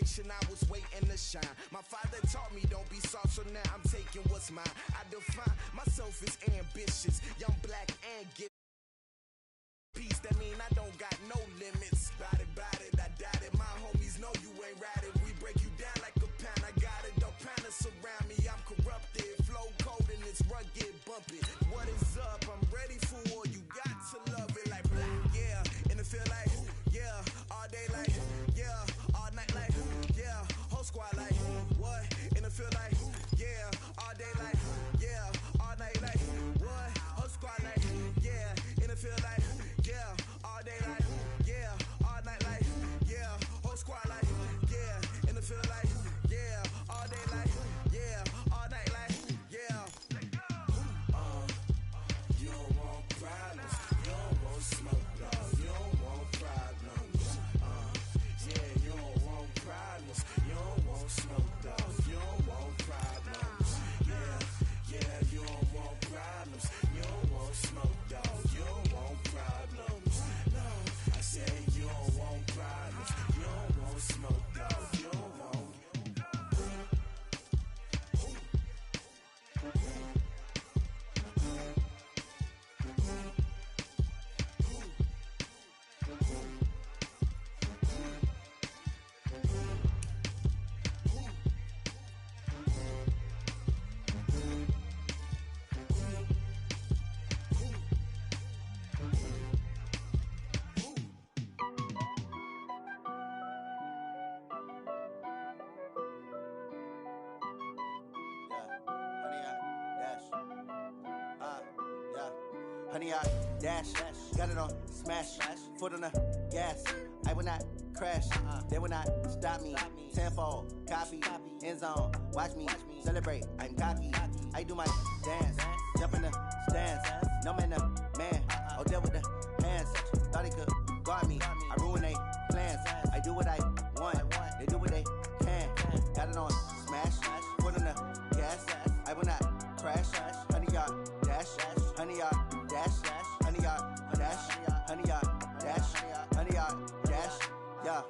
generation, I was waiting to shine. My father taught me don't be soft, so now I'm taking what's mine. I define myself as ambitious, young, black, and gifted. Peace, that mean I don't got no limits. Bout it, I doubt it. My homies know you ain't ratted. We break you down like a pound. I got it, don't panic surround me. I'm corrupted, flow cold and it's rugged, bumpy. What is up? I'm ready for war. You got to love it like black, yeah. And it feel like, yeah. All day like, yeah. All night like, yeah. Whole squad like, what? And it feel like, yeah. All day like, yeah. All night like, what? Whole squad like, yeah. And it feel like, yeah, all day like, yeah, all night like, yeah, whole squad like, yeah, and it feel like, yeah, all day like, yeah, all night like, yeah. You don't want problems, you don't want smoke, no, you don't want problems. Yeah, you don't want problems, you don't want smoke, dog, you don't want problems. Yeah, you don't want problems, you don't want smoke, dog, you don't want problems. No, I said you don't want problems, you don't want smoke, dog, you don't want. Honey, I dash, got it on smash, foot on the gas. I will not crash, they will not stop me. Tenfold, copy, end zone, watch me celebrate. I'm cocky, I do my dance, jump in the stands. No man, the man, oh deal with the hands. Thought he could guard me, I ruin they plans. I do what I want, they do what they can. Got it on smash, foot on the gas. I will not crash, honey, y'all dash, honey, y'all dash, honey, y'all dash, honey, y'all dash, honey, y'all dash, yeah.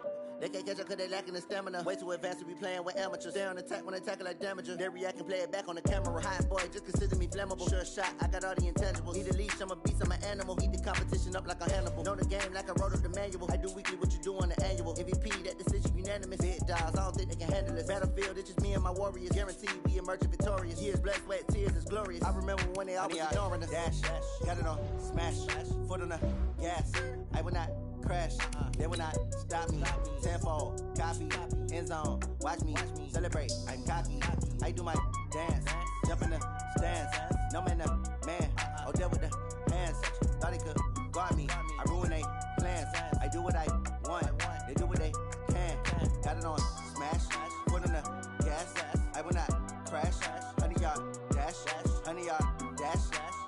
They can't catch up cause they lacking the stamina. Way too advanced to be playing with amateurs. Stay on attack when they tackle like damager. They react and play it back on the camera. Hot boy, just consider me flammable. Sure shot, I got all the intangibles. Need a leash, I'm a beast, I'm an animal. Heat the competition up like a Hannibal. Know the game like I wrote up the manual. I do weekly what you do on the annual. MVP, that decision unanimous. Big dogs, I don't think they can handle this. Battlefield, it's just me and my warriors. Guaranteed we emerging victorious. Years, blood, sweat, tears, it's glorious. I remember when they always ignoring us. Dash, got it on smash, foot on the gas. I will not crash, they will not stop me. Tenfold, copy, end zone, watch me celebrate. I'm cocky, I do my dance, jump in the stands. No man, the man, oh deal with the hands. Thought he could guard me, I ruin they plans. I do what I want, they do what they can. Got it on smash, foot on the gas. I will not crash, honey, y'all dash, honey, y'all dash,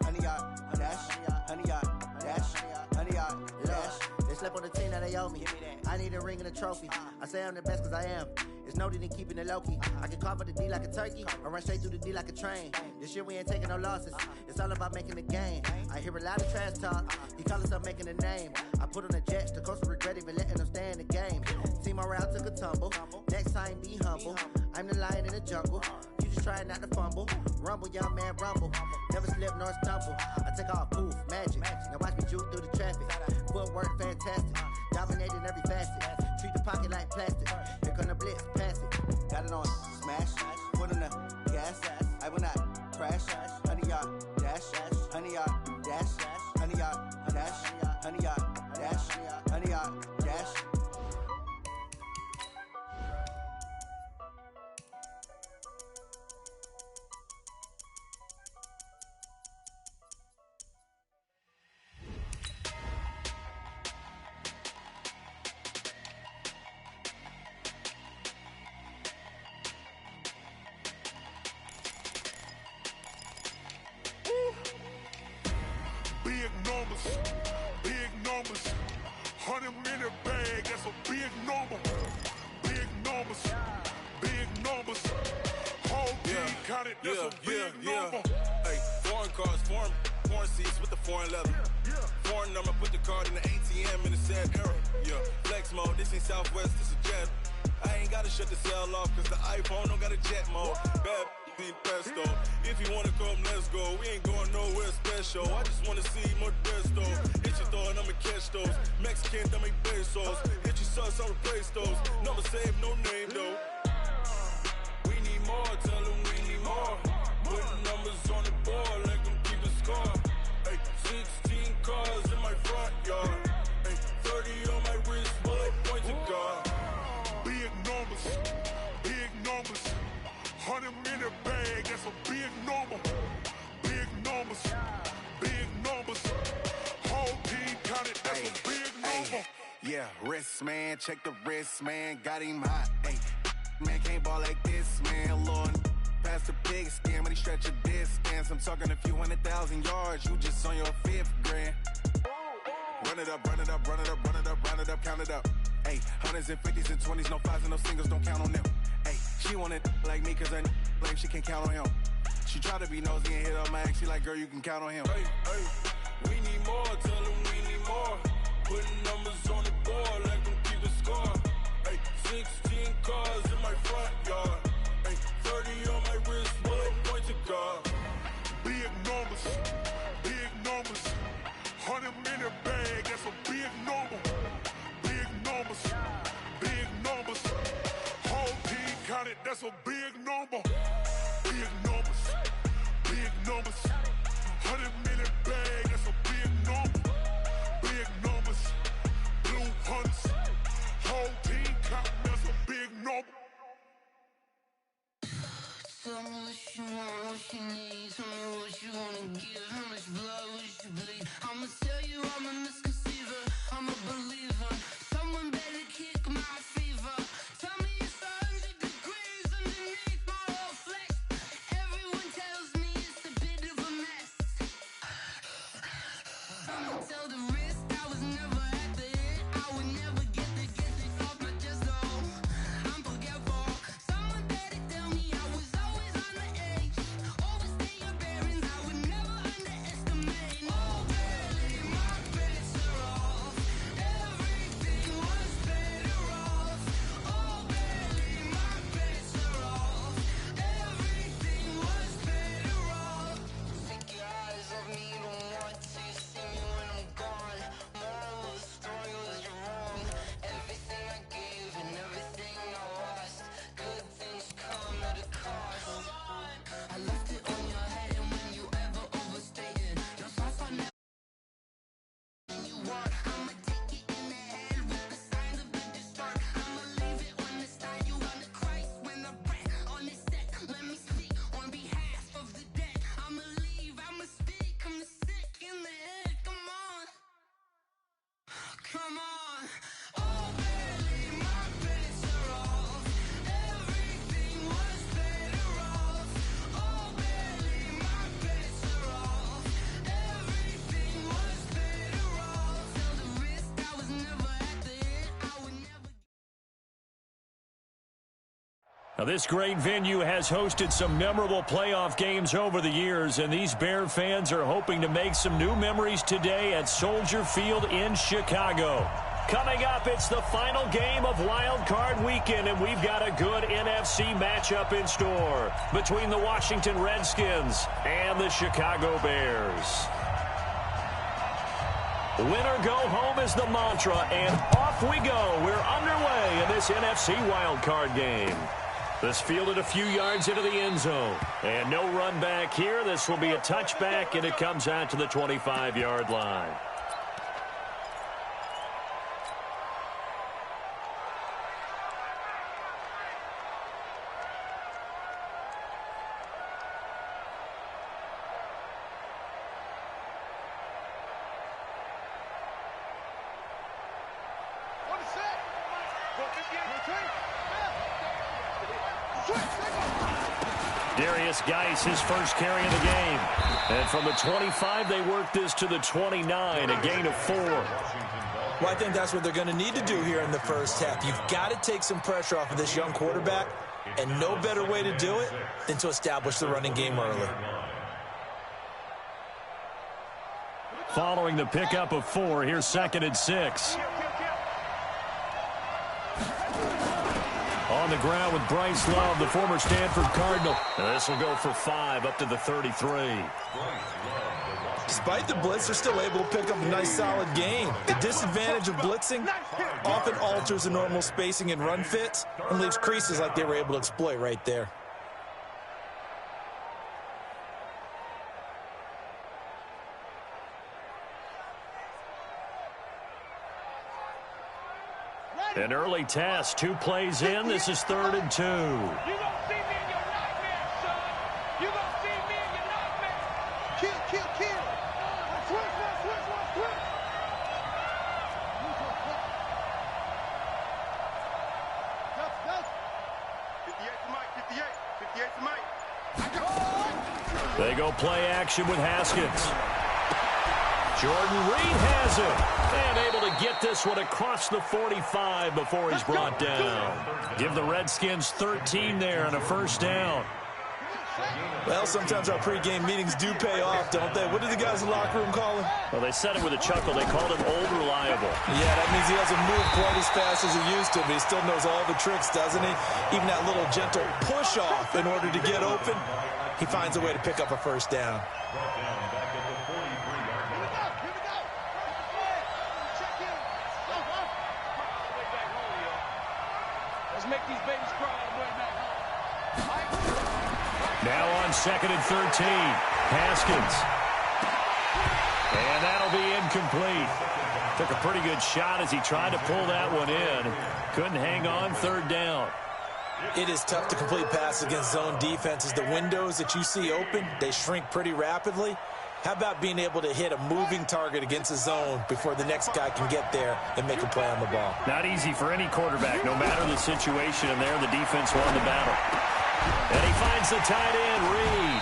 honey, y'all dash, honey, y'all dash, honey, y'all dash. They slept on the team that they owe me. I need a ring and a trophy. I say I'm the best cause I am. It's noted in keeping it low-key. I can carve up the D like a turkey or run straight through the D like a train. This year we ain't taking no losses. It's all about making the game. I hear a lot of trash talk. He call himself making a name. I put on the jets. The coach will regret even letting them stay in the game. Team morale took a tumble. Next time be humble. I'm the lion in the jungle. You just try not to fumble. Rumble, young man, rumble. Never slip nor stumble. I take off, poof, magic. Now watch me juke through the traffic. Footwork fantastic. Dominating every facet. Treat the pocket like plastic. Here come the blitz, pass it. Got it on smash, foot on the gas. I will not crash, honey, y'all dash, honey, y'all dash, honey, y'all dash, honey, y'all dash, honey, y'all dash. Big numbers, 100 minute bag, that's a big number. Big numbers, whole team counted, that's a big number. Hey, foreign cars, foreign seats with the foreign leather. Foreign number, put the card in the ATM in the sad era. Yeah, flex mode, this ain't Southwest, this a jet. I ain't gotta shut the cell off, cause the iPhone don't got a jet mode. Bad be pesto. If you wanna come, let's go. We ain't going nowhere special. I just wanna see more desto. Hit your throw and I'ma catch those. Mexican, dummy pesos. Hit your sus, I'll replace those. Number save, no name though. We need more, tell them we need more. Putting numbers on the board, let them keep the score. Ay, 16 cars in my front yard. Ay, 30 on my wrist, bullet point to God. Big numbers, big numbers. 100 minute bag, that's a big number. Big numbers, big numbers. Whole team counted, that's a big number. Yeah, wrist man, check the wrist man, got him hot. Ay, man can't ball like this, man. Lord, past the pig skin when he stretch a distance. I'm talking a few 100,000 yards, you just on your 5th grand. Run it up, run it up, run it up, run it up, run it up, count it up. Ay, hundreds and 50s and 20s, no 5s and no singles, don't count on them. Ay, she wanted like me cause her like she can count on him. She tried to be nosy and hit up my ex, she like, girl, you can count on him. Hey, hey, we need more, tell them we need more. Putting numbers on the board, let them keep the score. Hey, 16 cars in my front yard. Hey, 30 on my wrist, bullet point to God. Big numbers, big numbers. 100 minute bag, that's a big number. Big numbers, big numbers. Whole team counted, that's a big number. Big numbers, big numbers. 100 minute bag, that's a big number. Big numbers, blue hunts. Whole team counting, that's a big number. Tell me what you want, what you need. Tell me what you wanna give. How much blood would you bleed? I'ma tell you I'm a misconceiver. I'm a believer. Someone better kick my fever. Tell me it's 100 degrees underneath my whole flesh. Everyone tells me it's a bit of a mess. I'ma tell the risk I was never at the end. I would never get the off my chest though. I'm forgetful. Someone better tell me I was always on the edge. Overstay your bearings, I would never underestimate. Oh baby, my bets are off. Everything was better off. Oh baby, my bets are off. Everything was better off. Take your eyes off me, don't want to see me when I'm gone. Moral of the story was you're wrong. Everything I gave and everything I lost. Good things come at a cost. I left it on your head, and when you ever overstay it, your thoughts are never you want. I'ma take it in the head with the signs of the distort. I'ma leave it on the side. You wanna Christ when I breath on this set. Let me speak on behalf of the dead. I'ma leave, I'ma speak. I'm the sick in the head. Come on, come on. Oh baby, my bets are off. Everything was better off. Oh baby, my bets are off. Everything was better off. Tell the risk I was never at the end. I would never. Now, this great venue has hosted some memorable playoff games over the years, and these Bear fans are hoping to make some new memories today at Soldier Field in Chicago. Coming up, it's the final game of Wild Card Weekend, and we've got a good NFC matchup in store between the Washington Redskins and the Chicago Bears. Winner go home is the mantra, and off we go. We're underway in this NFC Wild Card game. This fielded a few yards into the end zone. And no run back here. This will be a touchback, and it comes out to the 25-yard line. Darius Geis, his first carry of the game. And from the 25, they work this to the 29, a gain of 4. Well, I think that's what they're going to need to do here in the first half. You've got to take some pressure off of this young quarterback, and no better way to do it than to establish the running game early. Following the pickup of 4, here's 2nd and 6. on the ground with Bryce Love, the former Stanford Cardinal. And this will go for 5 up to the 33. Despite the blitz, they're still able to pick up a nice, solid gain. The disadvantage of blitzing often alters the normal spacing and run fits and leaves creases like they were able to exploit right there. An early test, 2 plays in. This is 3rd and 2. You gonna see me in your nightmares, son. You gonna see me in your nightmares. Kill, kill, kill. Switch, now, switch, now, switch. Go. 58 to Mike, 58 to Mike. They go play action with Haskins. Jordan Reed has it. And able to get this one across the 45 before he's brought down. Give the Redskins 13 there and a first down. Well, sometimes our pregame meetings do pay off, don't they? What did the guys in the locker room call him? Well, they said it with a chuckle. They called him Old Reliable. Yeah, that means he doesn't move quite as fast as he used to, but he still knows all the tricks, doesn't he? Even that little gentle push-off in order to get open, he finds a way to pick up a first down. Make these babies cry on the way back home. Now on 2nd and 13. Haskins. And that'll be incomplete. Took a pretty good shot as he tried to pull that one in. Couldn't hang on, 3rd down. It is tough to complete passes against zone defenses. The windows that you see open, they shrink pretty rapidly. How about being able to hit a moving target against a zone before the next guy can get there and make a play on the ball? Not easy for any quarterback, no matter the situation, and there the defense won the battle. And he finds the tight end, Reed.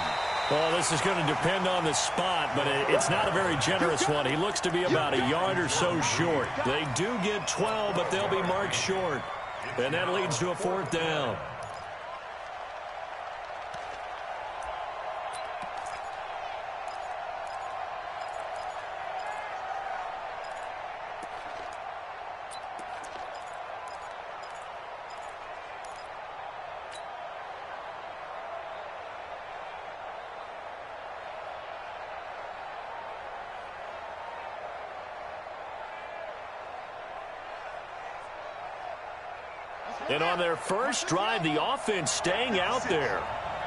Well, this is going to depend on the spot, but it's not a very generous one. He looks to be about a yard or so short. They do get 12, but they'll be marked short. And that leads to a 4th down. And on their first drive, the offense staying out there.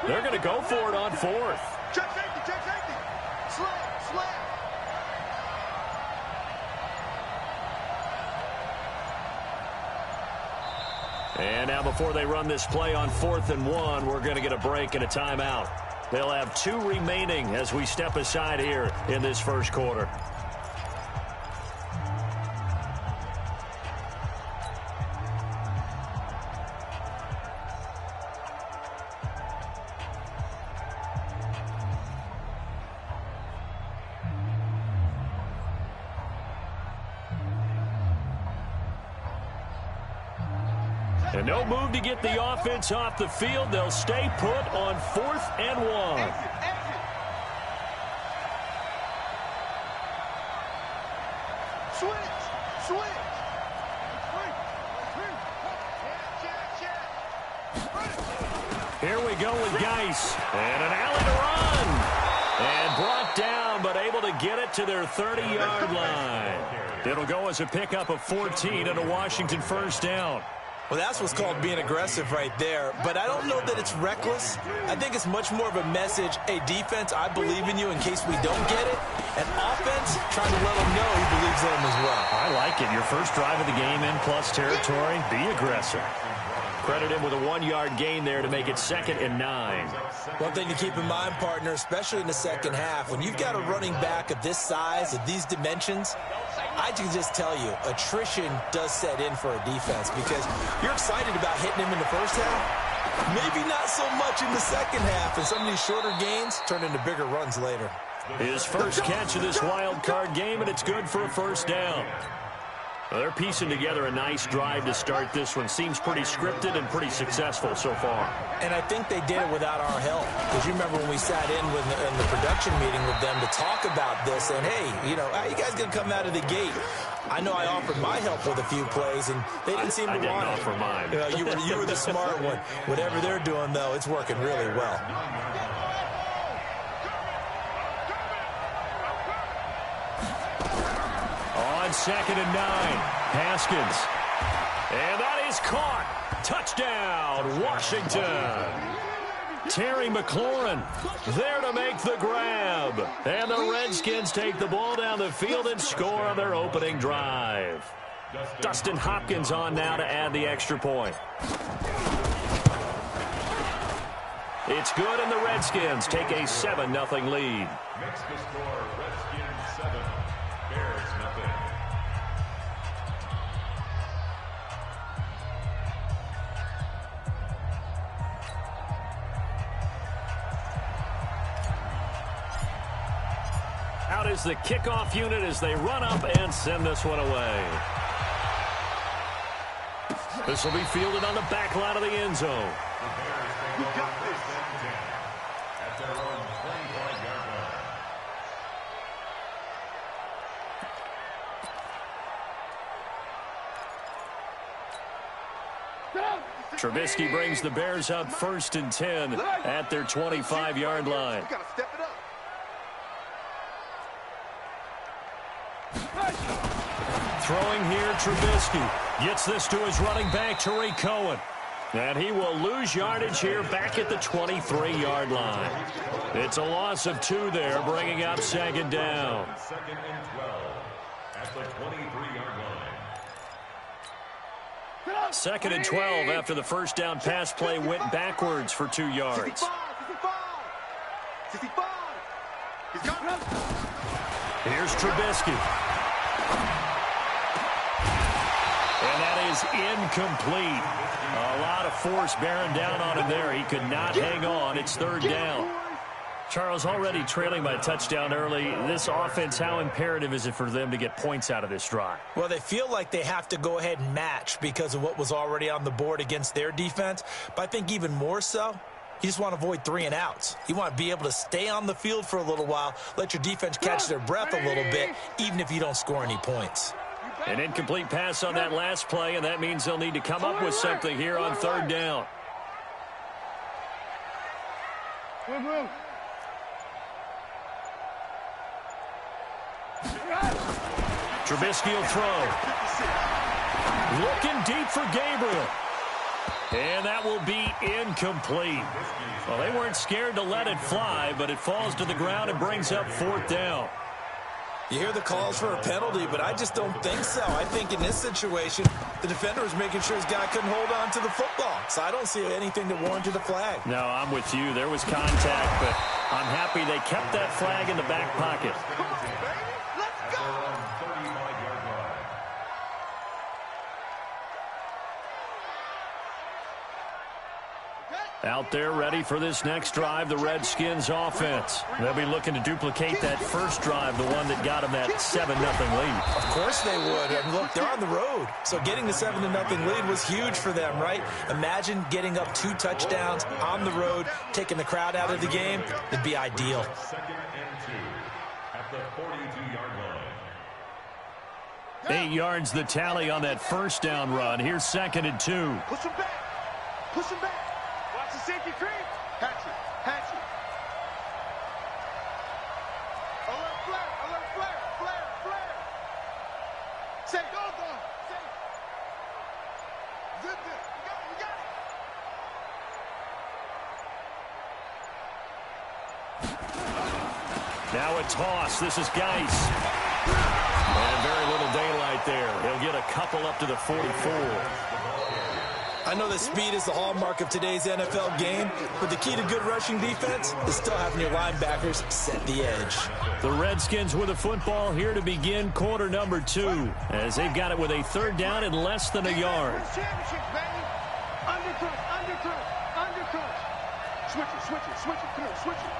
They're going to go for it on 4th. Check safety, check safety. Slap. And now before they run this play on 4th and 1, we're going to get a break and a timeout. They'll have 2 remaining as we step aside here in this first quarter. And no move to get the offense off the field. They'll stay put on 4th and 1. Switch. Here we go with Geis. And an alley to run. And brought down, but able to get it to their 30-yard line. It'll go as a pickup of 14 and a Washington first down. Well, that's what's called being aggressive right there. But I don't know that it's reckless. I think it's much more of a message, hey, defense, I believe in you in case we don't get it. And offense, trying to let them know he believes in them as well. I like it. Your first drive of the game in plus territory, be aggressive. Credit him with a 1-yard gain there to make it 2nd and 9. One thing to keep in mind, partner, especially in the second half, when you've got a running back of this size, of these dimensions, I can just tell you, attrition does set in for a defense because you're excited about hitting him in the first half. Maybe not so much in the second half, and some of these shorter gains turn into bigger runs later. His first catch of this wild card game, and it's good for a first down. Well, they're piecing together a nice drive to start this one. Seems pretty scripted and pretty successful so far. And I think they did it without our help. Because you remember when we sat in the production meeting with them to talk about this, and hey, you know, how you guys going to come out of the gate? I know I offered my help with a few plays, and they didn't seem to want it. I didn't offer mine. You were the smart one. Whatever they're doing, though, it's working really well. On 2nd and 9, Haskins. And that is caught. Touchdown, Washington. Terry McLaurin there to make the grab. And the Redskins take the ball down the field and score on their opening drive. Dustin Hopkins on now to add the extra point. It's good, and the Redskins take a 7-0 lead. Makes the score Redskins 7, Bears nothing. Out is the kickoff unit as they run up and send this one away. This will be fielded on the back line of the end zone. You got this. At their own 25-yard line. Trubisky brings the Bears up 1st and 10 at their 25-yard line. You gotta step it up. Throwing here, Trubisky gets this to his running back, Tariq Cohen. And he will lose yardage here back at the 23-yard line. It's a loss of 2 there, bringing up 2nd down. 2nd and 12 at the 23-yard line. 2nd and 12 after the first down pass play went backwards for 2 yards. 65. He's got it. Here's Trubisky. And that is incomplete. A lot of force bearing down on him there. He could not hang on. It's 3rd down. Charles, already trailing by a touchdown early. This offense, how imperative is it for them to get points out of this drive? Well, they feel like they have to go ahead and match because of what was already on the board against their defense. But I think even more so, you just want to avoid 3 and outs. You want to be able to stay on the field for a little while, let your defense catch their breath a little bit, even if you don't score any points. An incomplete pass on that last play, and that means they'll need to come up with something here on 3rd down. Trubisky will throw. Looking deep for Gabriel. And that will be incomplete. Well, they weren't scared to let it fly, but it falls to the ground and brings up 4th down. You hear the calls for a penalty, but I just don't think so. I think in this situation, the defender was making sure his guy couldn't hold on to the football. So I don't see anything that warranted a flag. No, I'm with you. There was contact, but I'm happy they kept that flag in the back pocket. Let's go. Out there ready for this next drive, the Redskins offense. They'll be looking to duplicate that first drive, the one that got them that 7-0 lead. Of course they would. And look, they're on the road. So getting the 7-0 lead was huge for them, right? Imagine getting up 2 touchdowns on the road, taking the crowd out of the game. It'd be ideal. 2nd and 2 at the 42-yard line. 8 yards the tally on that first down run. Here's 2nd and 2. Push him back. Push him back. Watch the safety creep. Hatchet. Hatchet. Alert flare. Alert flare. Flare. Flare. Say go. Go. Say. Good. Good. We got it. We got it. Now a toss. This is Geis. And very little daylight there. He'll get a couple up to the 44. I know that speed is the hallmark of today's NFL game, but the key to good rushing defense is still having your linebackers set the edge. The Redskins with the football here to begin quarter number 2, as they've got it with a 3rd down and less than a yard. Championships, baby. Undercut. Undercut. Undercut. Switch it. Switch it. Switch it. Come on. Switch it.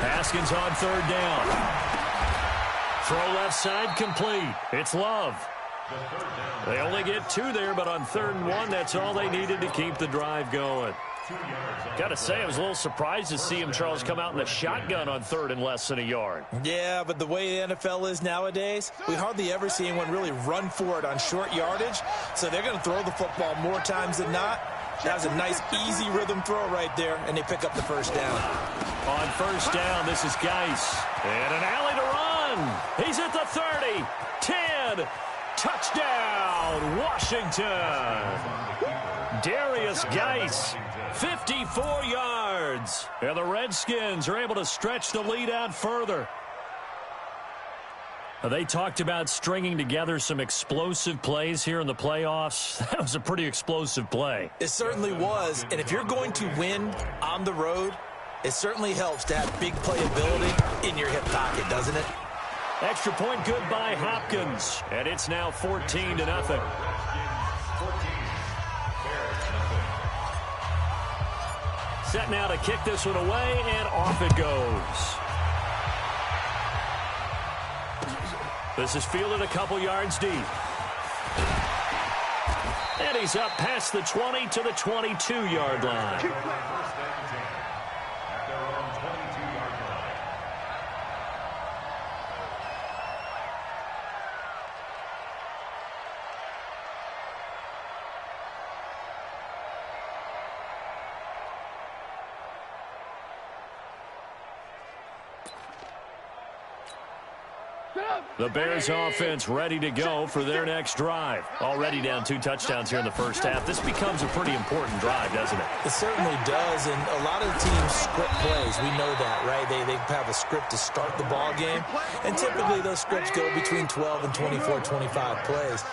Haskins on third down. Throw left side complete. It's Love. They only get 2 there, but on 3rd and 1, that's all they needed to keep the drive going. Got to say, I was a little surprised to see him, Charles, come out in the shotgun on 3rd and less than a yard. Yeah, but the way the NFL is nowadays, we hardly ever see anyone really run for it on short yardage. So they're going to throw the football more times than not. That was a nice, easy rhythm throw right there, and they pick up the first down. On first down, this is Geis. And an alley to run. He's at the 30, 10, touchdown, Washington. Darius Geis, 54 yards. And the Redskins are able to stretch the lead out further. They talked about stringing together some explosive plays here in the playoffs. That was a pretty explosive play. It certainly was. And if you're going to win on the road, it certainly helps to have big playability in your hip pocket, doesn't it? Extra point good by Hopkins. And it's now 14-0. Set now to kick this one away, and off it goes. This is fielded a couple yards deep. And he's up past the 20 to the 22-yard line. The Bears offense ready to go for their next drive. Already down 2 touchdowns here in the first half. This becomes a pretty important drive, doesn't it? It certainly does, and a lot of the teams script plays. We know that, right? They have a script to start the ball game, and typically those scripts go between 12 and 24, 25 plays.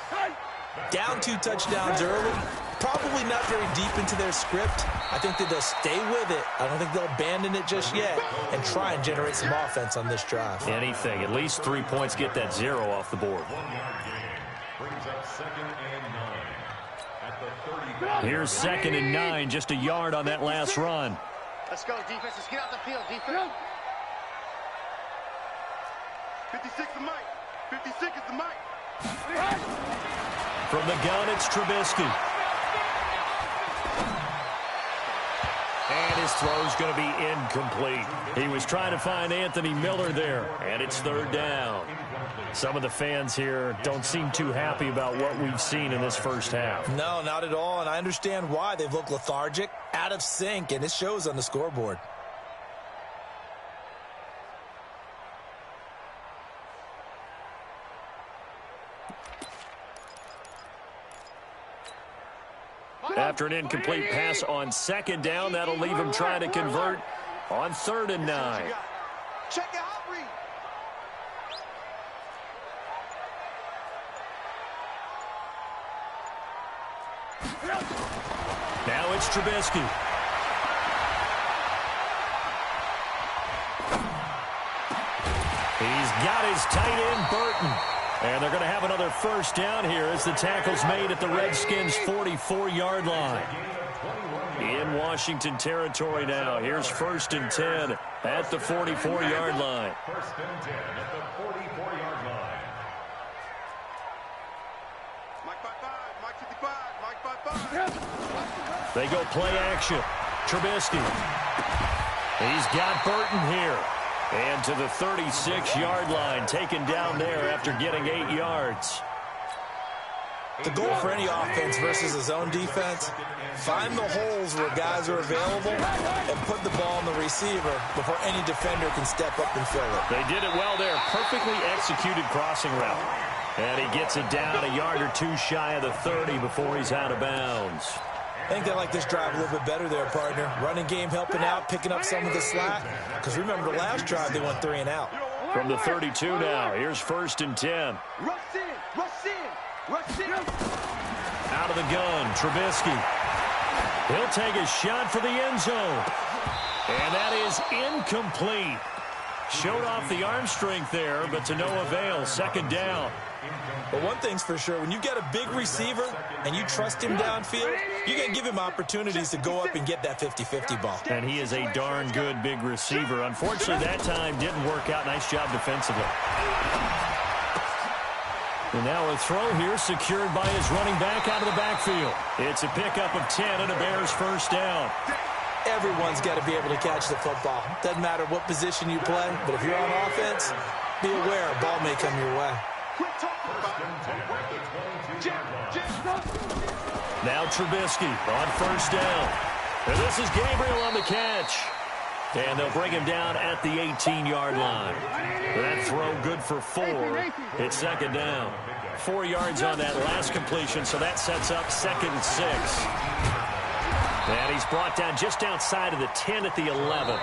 Down 2 touchdowns early, probably not very deep into their script. I think that they'll stay with it. I don't think they'll abandon it just yet and try and generate some offense on this drive. Anything. At least 3 points, get that 0 off the board. Here's 2nd and 9, just a yard on that last run. Let's go, defense. Let's get out the field, defense. 56 is Mike. 56 is the Mike. From the gun, it's Trubisky. And his throw's going to be incomplete. He was trying to find Anthony Miller there, and it's 3rd down. Some of the fans here don't seem too happy about what we've seen in this first half. No, not at all, and I understand why. They've looked lethargic, out of sync, and it shows on the scoreboard. After an incomplete pass on 2nd down, that'll leave him trying to convert on 3rd and 9. Check your hot read. Now it's Trubisky. He's got his tight end, Burton. And they're going to have another first down here as the tackle's made at the Redskins' 44-yard line. In Washington territory now. Here's 1st and 10 at the 44-yard line. 1st and 10 at the 44-yard line. Mike 5-5, Mike 55, Mike 5-5. They go play action. Trubisky. He's got Burton here. And to the 36-yard line, taken down there after getting 8 yards. The goal for any offense versus a zone defense, find the holes where guys are available and put the ball on the receiver before any defender can step up and fill it. They did it well there. Perfectly executed crossing route. And he gets it down a yard or 2 shy of the 30 before he's out of bounds. I think they like this drive a little bit better there, partner. Running game helping out, picking up some of the slack. Because remember, the last drive, they went 3 and out. From the 32 now, here's 1st and 10. Rush in, rush in, rush in. Out of the gun, Trubisky. He'll take a shot for the end zone. And that is incomplete. Showed off the arm strength there, but to no avail. 2nd down. But one thing's for sure, when you get a big receiver and you trust him downfield, you're going to give him opportunities to go up and get that 50-50 ball. And he is a darn good big receiver. Unfortunately, that time didn't work out. Nice job defensively. And now a throw here secured by his running back out of the backfield. It's a pickup of 10 and a Bears first down. Everyone's got to be able to catch the football. Doesn't matter what position you play, but if you're on offense, be aware a ball may come your way. Now Trubisky on first down. And this is Gabriel on the catch. And they'll bring him down at the 18-yard line. That throw good for 4. It's second down. 4 yards on that last completion, so that sets up 2nd and 6. And he's brought down just outside of the 10 at the 11.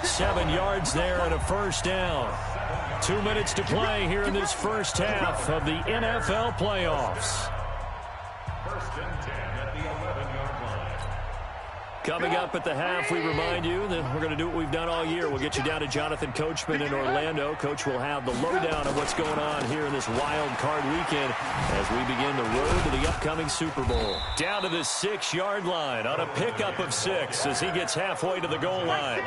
7 yards there and a first down. 2 minutes to play here in this first half of the NFL playoffs. First and 10 at the 11-yard line. Coming up at the half, we remind you that we're going to do what we've done all year. We'll get you down to Jonathan Coachman in Orlando. Coach will have the lowdown of what's going on here in this wild card weekend as we begin the road to the upcoming Super Bowl. Down to the 6-yard line on a pickup of 6 as he gets halfway to the goal line.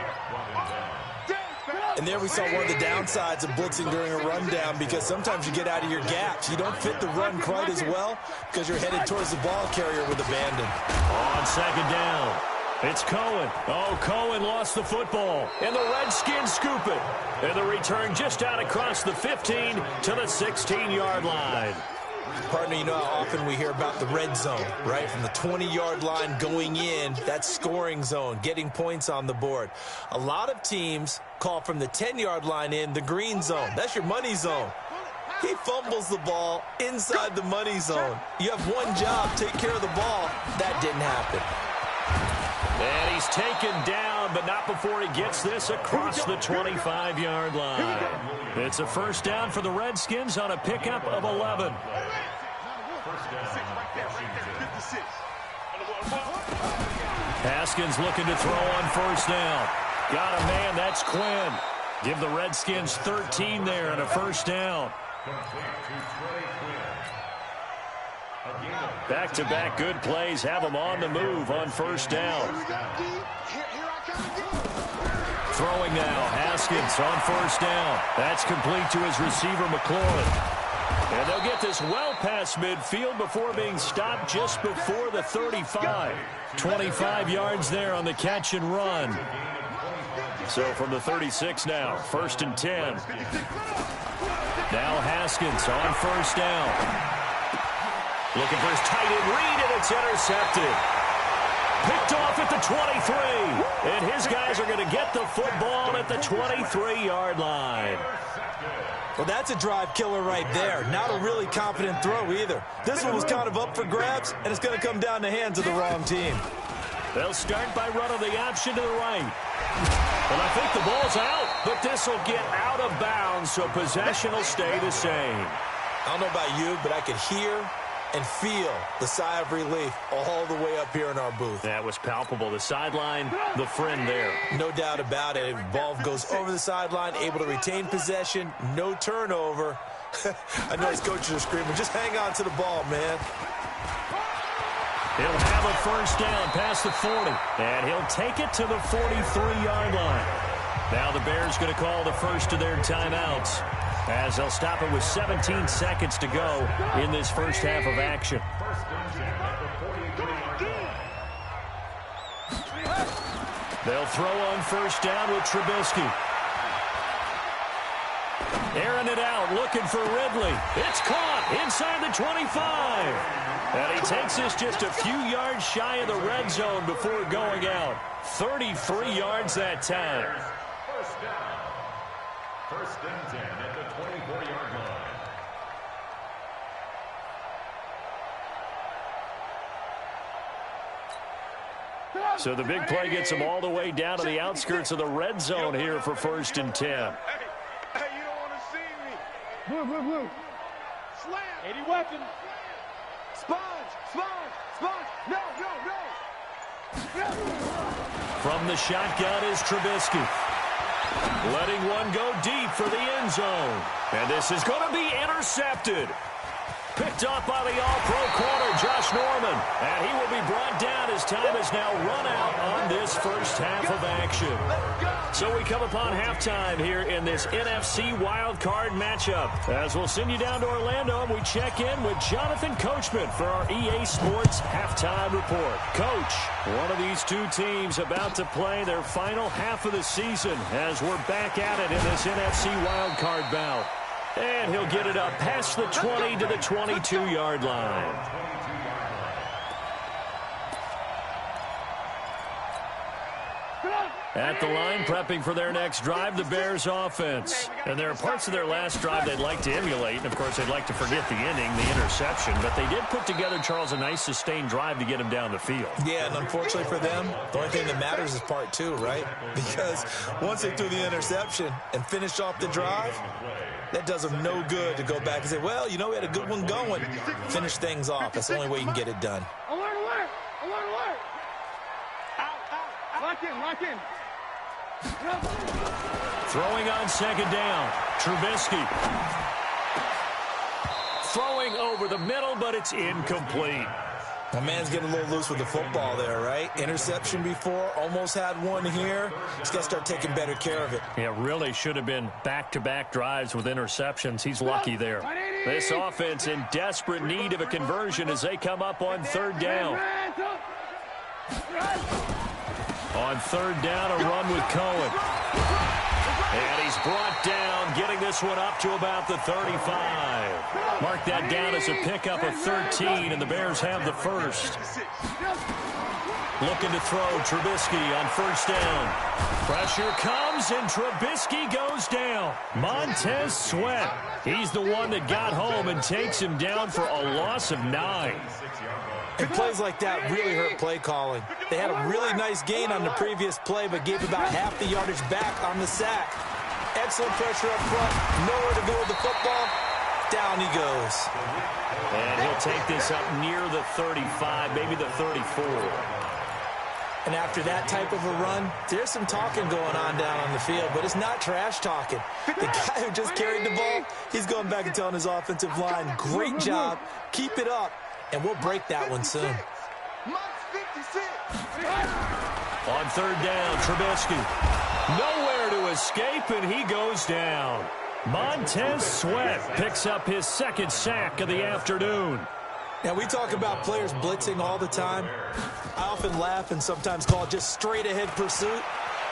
And there we saw one of the downsides of blitzing during a rundown, because sometimes you get out of your gaps. You don't fit the run quite as well because you're headed towards the ball carrier with abandon. On second down, it's Cohen. Oh, Cohen lost the football, and the Redskins scoop it. And the return just out across the 15 to the 16-yard line. Partner, you know how often we hear about the red zone, right? From the 20-yard line going in, that scoring zone, getting points on the board. A lot of teams call from the 10-yard line in the green zone. That's your money zone. He fumbles the ball inside the money zone. You have one job, take care of the ball. That didn't happen. And he's taken down, but not before he gets this across the 25-yard line. It's a first down for the Redskins on a pickup of 11. Haskins looking to throw on first down. Got a man, that's Quinn. Give the Redskins 13 there and a first down. Back-to-back good plays have them on the move on first down. Throwing now, Haskins on first down. That's complete to his receiver, McLaurin. And they'll get this well past midfield before being stopped just before the 35. 25 yards there on the catch and run. So from the 36 now, first and 10. Now Haskins on first down. Looking for his tight end read, and it's intercepted. Picked off at the 23. And his guys are going to get the football at the 23-yard line. Well, that's a drive killer right there. Not a really confident throw either. This one was kind of up for grabs, and it's going to come down the hands of the wrong team. They'll start by running the option to the right. And I think the ball's out, but this will get out of bounds, so possession will stay the same. I don't know about you, but I could hear and feel the sigh of relief all the way up here in our booth. That was palpable. The sideline, the friend there. No doubt about it. Ball goes over the sideline, able to retain possession, no turnover. I know his coaches are screaming, just hang on to the ball, man. He'll have a first down past the 40, and he'll take it to the 43-yard line. Now the Bears going to call the first of their timeouts, as they'll stop it with 17 seconds to go in this first half of action. They'll throw on first down with Trubisky. Airing it out, looking for Ridley. It's caught inside the 25. And he takes this just a few yards shy of the red zone before going out. 33 yards that time. First down. First and 10 at the 24-yard line. So the big play gets him all the way down to the outskirts of the red zone here for first and 10. Hey, you don't want to see me. Blue. Slam. 80 weapon. Sponge. No. From the shotgun is Trubisky. Letting one go deep for the end zone. And this is going to be intercepted. Picked off by the all-pro corner, Josh Norman. And he will be brought down as time has now run out on this first half of action. So we come upon halftime here in this NFC wildcard matchup. As we'll send you down to Orlando, and we check in with Jonathan Coachman for our EA Sports Halftime Report. Coach, one of these two teams about to play their final half of the season as we're back at it in this NFC wildcard bout. And he'll get it up past the 20 to the 22-yard line. At the line, prepping for their next drive, the Bears offense. And there are parts of their last drive they'd like to emulate. And, of course, they'd like to forget the ending, the interception. But they did put together, Charles, a nice sustained drive to get him down the field. Yeah, and unfortunately for them, the only thing that matters is part two, right? Because once they threw the interception and finished off the drive, that does them no good to go back and say, well, you know, we had a good one going. Finish things off. That's the only way you can get it done. Alert! Out! Lock in! Throwing on second down, Trubisky. Throwing over the middle, but it's incomplete. My man's getting a little loose with the football there, right? Interception before, almost had one here. He's got to start taking better care of it. Yeah, really should have been back-to-back drives with interceptions. He's lucky there. This offense in desperate need of a conversion as they come up on third down. On third down, a run with Cohen. And he's brought down, getting this one up to about the 35. Mark that down as a pickup of 13, and the Bears have the first. Looking to throw, Trubisky on first down. Pressure comes, and Trubisky goes down. Montez Sweat. He's the one that got home and takes him down for a loss of 9. And plays like that really hurt play calling. They had a really nice gain on the previous play, but gave about half the yardage back on the sack. Excellent pressure up front. Nowhere to go with the football. Down he goes. And he'll take this up near the 35, maybe the 34. And after that type of a run, there's some talking going on down on the field, but it's not trash talking. The guy who just carried the ball, he's going back and telling his offensive line, great job, keep it up, and we'll break that one soon. On third down, Trubisky. Nowhere to escape, and he goes down. Montez Sweat picks up his second sack of the afternoon. Now, we talk about players blitzing all the time. I often laugh and sometimes call it just straight-ahead pursuit.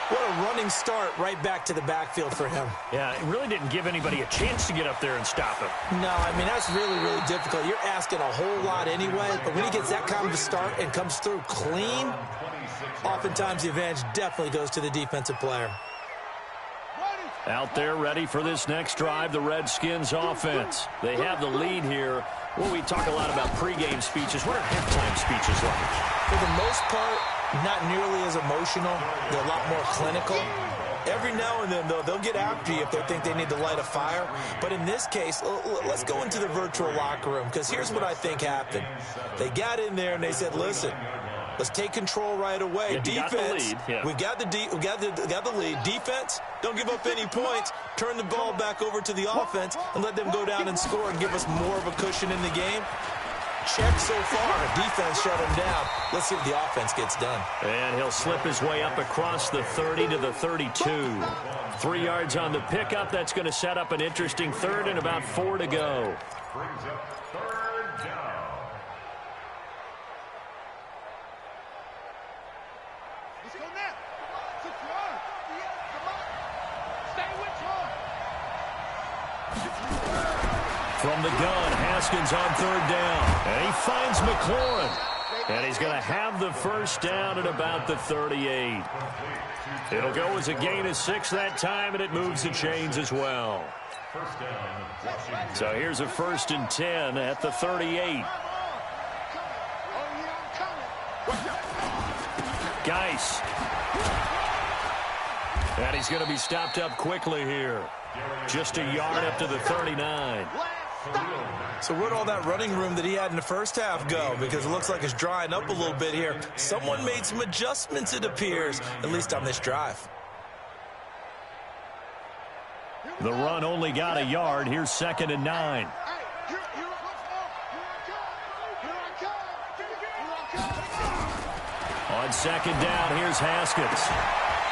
What a running start right back to the backfield for him. Yeah, it really didn't give anybody a chance to get up there and stop him. No, I mean, that's really, really difficult. You're asking a whole lot anyway, but when he gets that kind of a start and comes through clean, oftentimes the advantage definitely goes to the defensive player. Out there ready for this next drive, the Redskins offense. They have the lead here. Well, we talk a lot about pregame speeches. What are halftime speeches like? For the most part, not nearly as emotional. They're a lot more clinical. Every now and then, though, they'll get after you if they think they need to light a fire. But in this case, let's go into the virtual locker room, because here's what I think happened. They got in there and they said, listen, let's take control right away. Defense, we got the lead. Defense, don't give up any points. Turn the ball back over to the offense and let them go down and score and give us more of a cushion in the game. Check so far. Defense shut him down. Let's see what the offense gets done. And he'll slip his way up across the 30 to the 32. 3 yards on the pickup. That's going to set up an interesting third and about 4 to go. Brings up third down. Let's go now. Stay with From the gun, Haskins on third down. And he finds McLaurin. And he's going to have the first down at about the 38. It'll go as a gain of 6 that time, and it moves the chains as well. So here's a 1st and 10 at the 38. Geis. And he's going to be stopped up quickly here. Just a yard up to the 39. So where'd all that running room that he had in the first half go? Because it looks like it's drying up a little bit here. Someone made some adjustments, it appears, at least on this drive. The run only got a yard. Here's 2nd and 9. On second down, here's Haskins.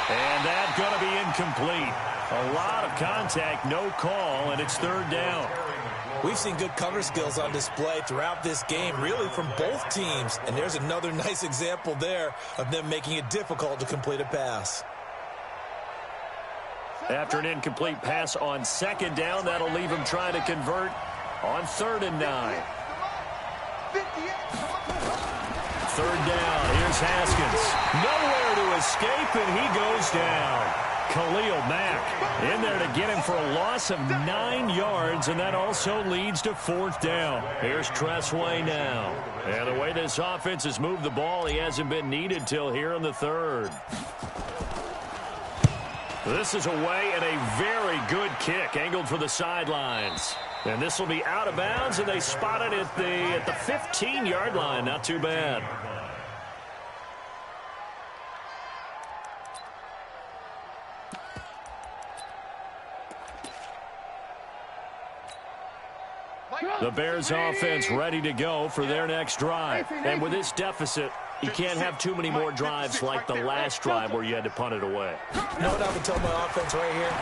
And that's going to be incomplete. A lot of contact, no call, and it's third down. We've seen good cover skills on display throughout this game, really from both teams. And there's another nice example there of them making it difficult to complete a pass. After an incomplete pass on second down, that'll leave him trying to convert on 3rd and 9. Third down, here's Haskins. Nowhere to escape, and he goes down. Khalil Mack in there to get him for a loss of 9 yards, and that also leads to 4th down. Here's Tressway now. And the way this offense has moved the ball, he hasn't been needed till here in the 3rd. This is away and a very good kick, angled for the sidelines. And this will be out of bounds, and they spot it at the 15-yard line. Not too bad. The Bears offense ready to go for their next drive. And with this deficit, you can't have too many more drives like the last drive where you had to punt it away. You know what I would tell my offense right here?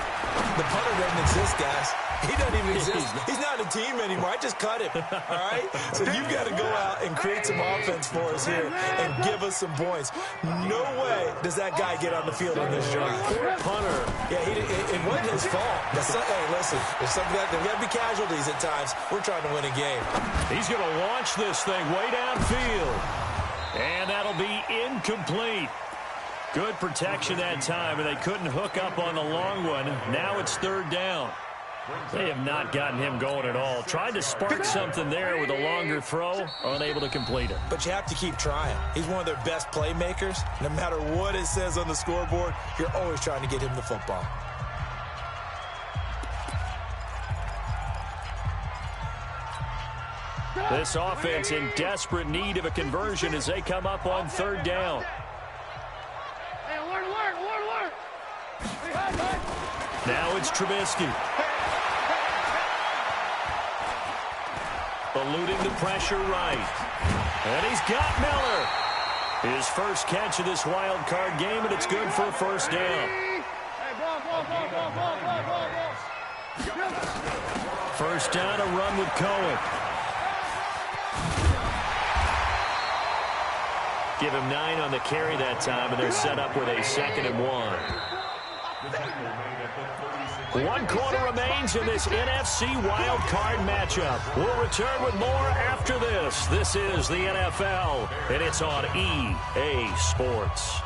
The punter doesn't exist, guys. He doesn't even exist. He's not a team anymore. I just cut him, all right? So you've got to go out and create some offense for us here and give us some points. No way does that guy get on the field on this drive. Poor punter. Yeah, it wasn't his fault. Hey, listen, there's got to be casualties at times. We're trying to win a game. He's going to launch this thing way downfield. And that'll be incomplete. Good protection that time, and they couldn't hook up on the long one. Now it's 3rd down. They have not gotten him going at all. Tried to spark something there with a longer throw, unable to complete it. But you have to keep trying. He's one of their best playmakers. No matter what it says on the scoreboard, you're always trying to get him the football. This offense in desperate need of a conversion as they come up on 3rd down. Now it's Trubisky. Eluding the pressure right. And he's got Miller. His first catch of this wild card game, and it's good for a 1st down. 1st down, a run with Cohen. Give him 9 on the carry that time, and they're set up with a 2nd and 1. 1 quarter remains in this NFC wild card matchup. We'll return with more after this. This is the NFL, and it's on EA Sports.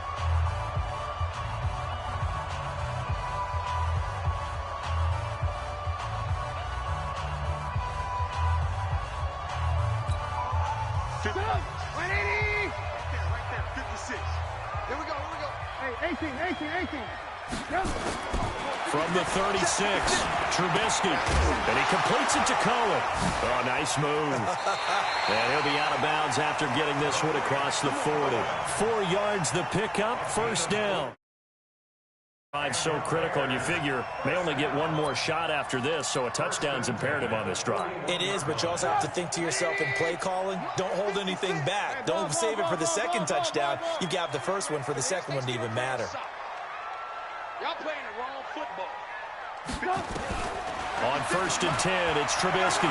From the 36, Trubisky, and he completes it to Cohen. Oh, nice move. And he'll be out of bounds after getting this one across the 40. 4 yards the pickup, 1st down. So critical, and you figure they only get one more shot after this, so a touchdown's imperative on this drive. It is, but you also have to think to yourself in play calling, don't hold anything back. Don't save it for the 2nd touchdown. You got the 1st one for the 2nd one to even matter. Y'all playing the wrong football. On 1st and 10, it's Trubisky.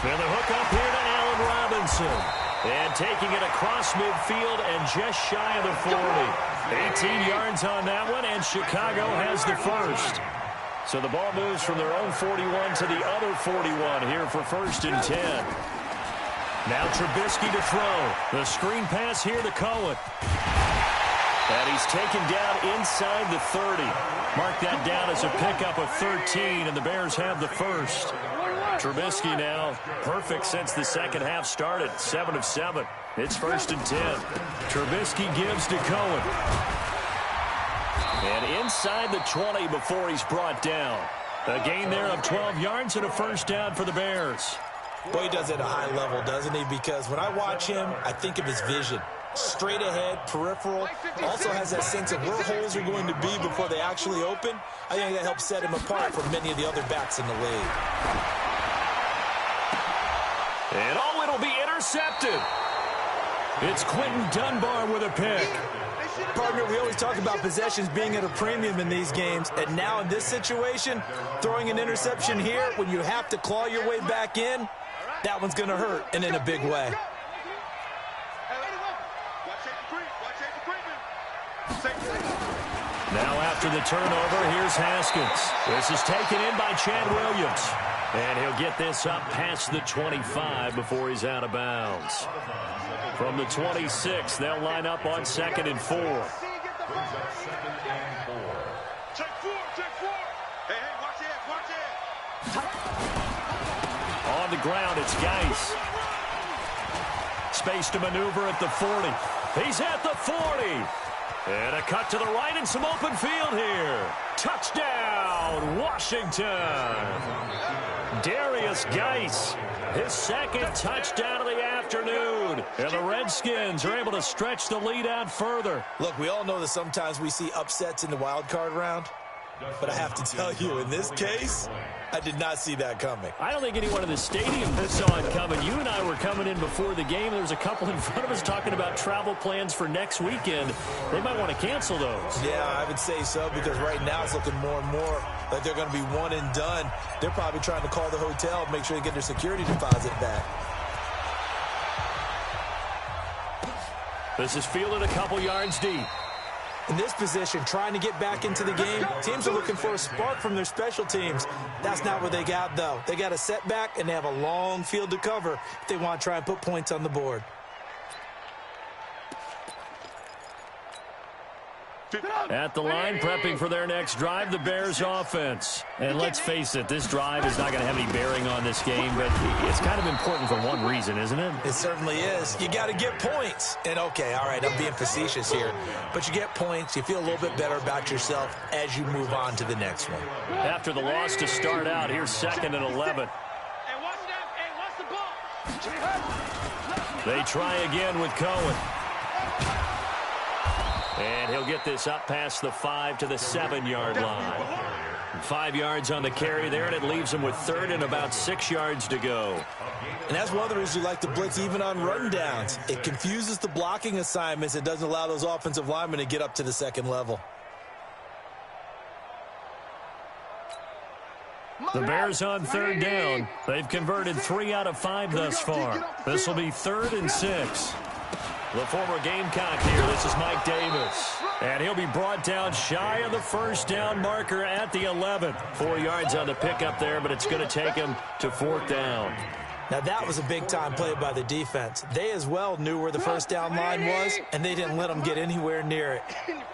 And the hook up here to Allen Robinson. And taking it across midfield and just shy of the 40. 18 yards on that one, and Chicago has the 1st. So the ball moves from their own 41 to the other 41 here for 1st and 10. Now Trubisky to throw. The screen pass here to Cohen. And he's taken down inside the 30. Mark that down as a pickup of 13, and the Bears have the 1st. Trubisky now perfect since the 2nd half started. 7 of 7. It's 1st and 10. Trubisky gives to Cohen. And inside the 20 before he's brought down. A gain there of 12 yards and a 1st down for the Bears. Boy, he does it at a high level, doesn't he? Because when I watch him, I think of his vision. Straight ahead, peripheral, also has that sense of where holes are going to be before they actually open. I think that helps set him apart from many of the other backs in the league. And it'll be intercepted. It's Quentin Dunbar with a pick. Partner, we always talk about possessions being at a premium in these games, and now in this situation, throwing an interception here when you have to claw your way back in, that one's going to hurt, and in a big way. Now after the turnover, here's Haskins. This is taken in by Chad Williams. And he'll get this up past the 25 before he's out of bounds. From the 26, they'll line up on 2nd and 4. Check four. Hey, watch it. On the ground, it's Geis. Space to maneuver at the 40. He's at the 40. And a cut to the right and some open field here. Touchdown, Washington. Darius Geis, his second touchdown of the afternoon. And the Redskins are able to stretch the lead out further. Look, we all know that sometimes we see upsets in the wild card round. But I have to tell you, in this case, I did not see that coming. I don't think anyone in the stadium saw it coming. You and I were coming in before the game. There was a couple in front of us talking about travel plans for next weekend. They might want to cancel those. Yeah, I would say so, because right now it's looking more and more like they're going to be one and done. They're probably trying to call the hotel and make sure they get their security deposit back. This is fielded a couple yards deep. In this position, trying to get back into the game, teams are looking for a spark from their special teams. That's not what they got, though. They got a setback, and they have a long field to cover if they want to try and put points on the board. At the line, prepping for their next drive, the Bears offense. And let's face it, this drive is not going to have any bearing on this game, but it's kind of important for one reason, isn't it? It certainly is. You got to get points. And, okay, all right, I'm being facetious here. But you get points, you feel a little bit better about yourself as you move on to the next one. After the loss to start out, here's 2nd and 11. They try again with Cohen. And he'll get this up past the 5 to the 7-yard line. 5 yards on the carry there, and it leaves him with 3rd and about 6 yards to go. And that's one of the reasons you like to blitz even on rundowns. It confuses the blocking assignments. It doesn't allow those offensive linemen to get up to the second level. The Bears on 3rd down. They've converted 3 out of 5 thus far. This will be 3rd and 6. The former Gamecock here, this is Mike Davis. And he'll be brought down shy of the first down marker at the 11. 4 yards on the pickup there, but it's going to take him to 4th down. Now that was a big-time play by the defense. They as well knew where the first down line was, and they didn't let them get anywhere near it. 36.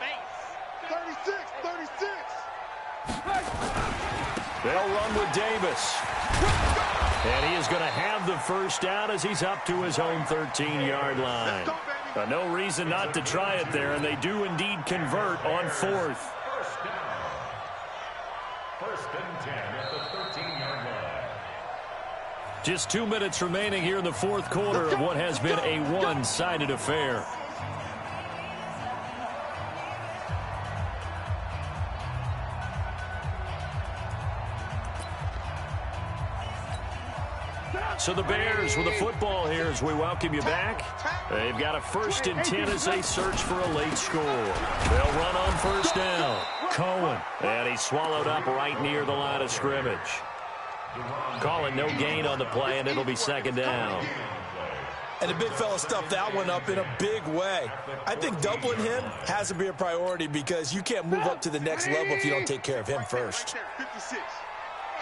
They'll run with Davis. And he is going to have the first down as he's up to his own 13-yard line. No reason not to try it there, and they do indeed convert on 4th. First and 10 at the 13-yard line. Just 2 minutes remaining here in the 4th quarter of what has been a one-sided affair. So the Bears with the football here as we welcome you back. They've got a 1st and 10 as they search for a late score. They'll run on 1st down. Cohen. And he's swallowed up right near the line of scrimmage. Calling no gain on the play, and it'll be 2nd down. And the big fella stuffed that one up in a big way. I think doubling him has to be a priority because you can't move up to the next level if you don't take care of him first. 56.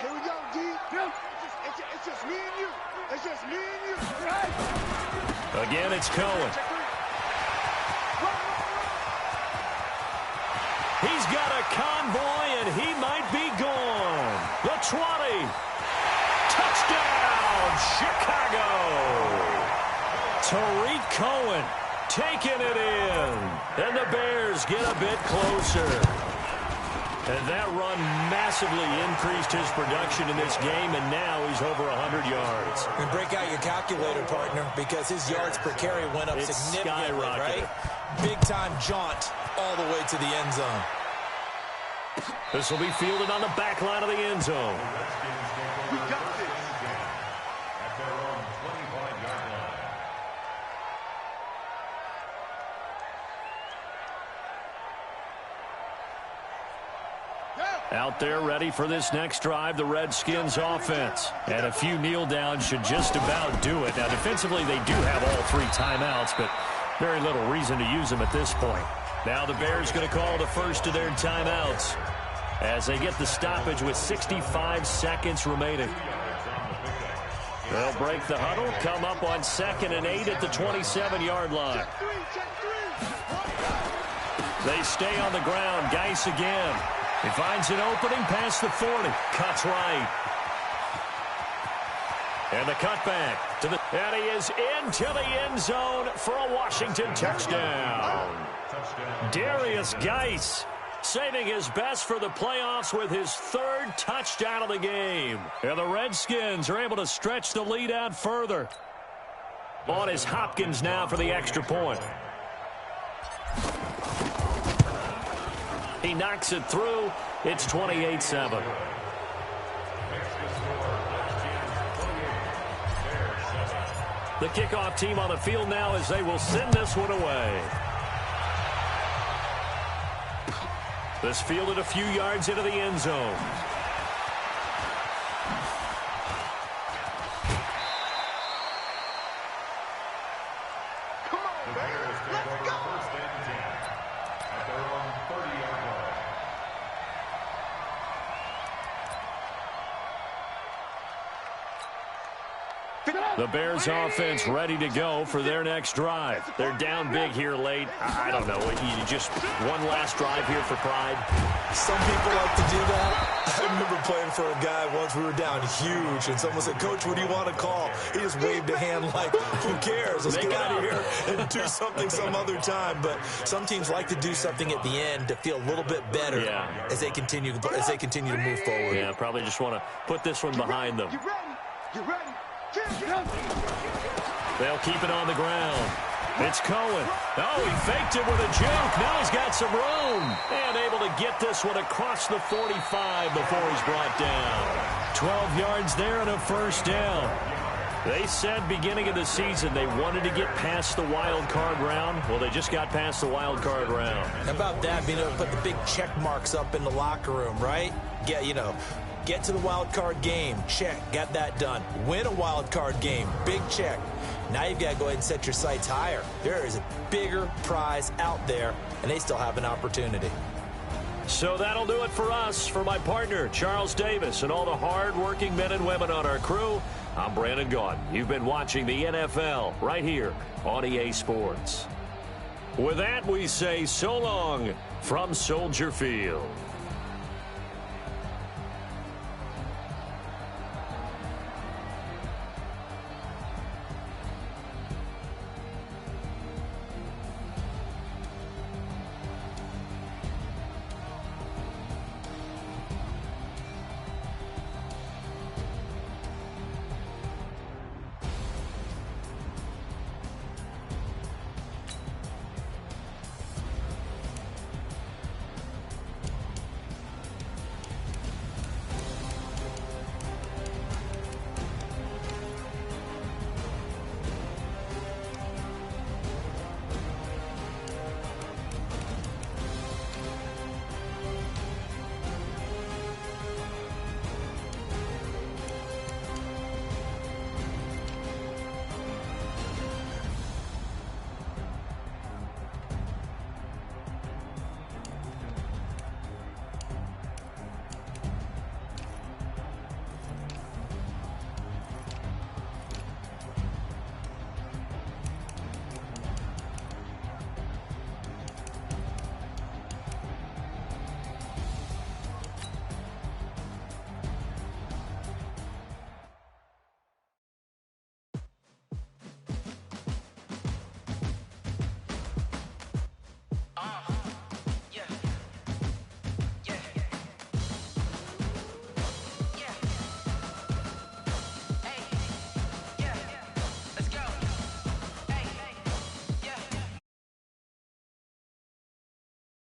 Here we go, D. It's just me and you. It's just me and you. Again, it's Cohen. He's got a convoy, and he might be gone. The 20. Touchdown, Chicago. Tariq Cohen taking it in. And the Bears get a bit closer. And that run massively increased his production in this game, and now he's over 100 yards. And break out your calculator, partner, because his yards per carry went up significantly, right? Big-time jaunt all the way to the end zone. This will be fielded on the back line of the end zone. We got this. At their own 25-yard line. Out there ready for this next drive, the Redskins offense. And a few kneel downs should just about do it. Now, defensively, they do have all 3 timeouts, but very little reason to use them at this point. Now the Bears going to call the first of their timeouts as they get the stoppage with 65 seconds remaining. They'll break the huddle, come up on 2nd and 8 at the 27-yard line. They stay on the ground. Geis again. He finds an opening past the 40. Cuts right. And the cutback to the... And he is into the end zone for a Washington touchdown. Darius Geis saving his best for the playoffs with his 3rd touchdown of the game. And the Redskins are able to stretch the lead out further. On is Hopkins now for the extra point. He knocks it through. It's 28-7. The kickoff team on the field now as they will send this one away. This fielded a few yards into the end zone. Come on, Bears. Let's go. First and 10 at their own 30-yard line. The Bears offense ready to go for their next drive. They're down big here late. I don't know. You just one last drive here for pride. Some people like to do that. I remember playing for a guy once. We were down huge, and someone said, "Coach, what do you want to call?" He just waved a hand like, who cares? Let's get out of here and do something some other time. But some teams like to do something at the end to feel a little bit better as they continue to move forward. Yeah, probably just want to put this one behind them. You ready? You ready? They'll keep it on the ground. It's Cohen. Oh, he faked it with a juke. Now he's got some room. And able to get this one across the 45 before he's brought down. 12 yards there and a first down. They said beginning of the season they wanted to get past the wild card round. Well, they just got past the wild card round. How about that, being able to put the big check marks up in the locker room, right? Get to the wild card game. Check. Got that done. Win a wild card game. Big check. Now you've got to go ahead and set your sights higher. There is a bigger prize out there, and they still have an opportunity. So that'll do it for us. For my partner, Charles Davis, and all the hard-working men and women on our crew, I'm Brandon Gaudin. You've been watching the NFL right here on EA Sports. With that, we say so long from Soldier Field.